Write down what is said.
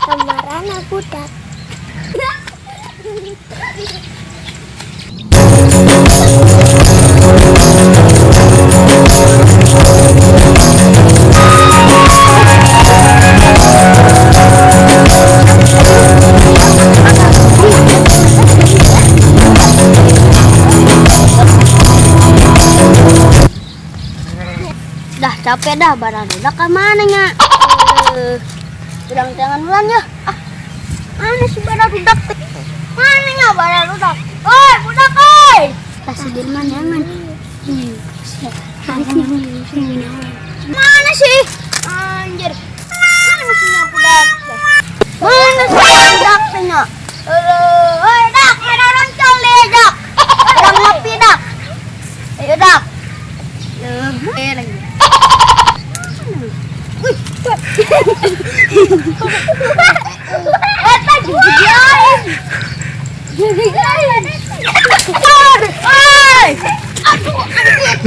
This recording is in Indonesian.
Babaturana budak. Dah capek dah badan udah ke mana nya? Sedang jangan bulan ya. Mana si badan udah? Mana nya badan udah? Oi, budak oi. Kasih Dirman jangan. Mana sih? Anjir. Mana sih nya budak? Mana sih budak nya? Oi, dak, ada roncong deh, dak. Ada ngopi, dak. Ayo, dak. Lagi. Eta jijian. Jijian. Oi. Aduh, anjir.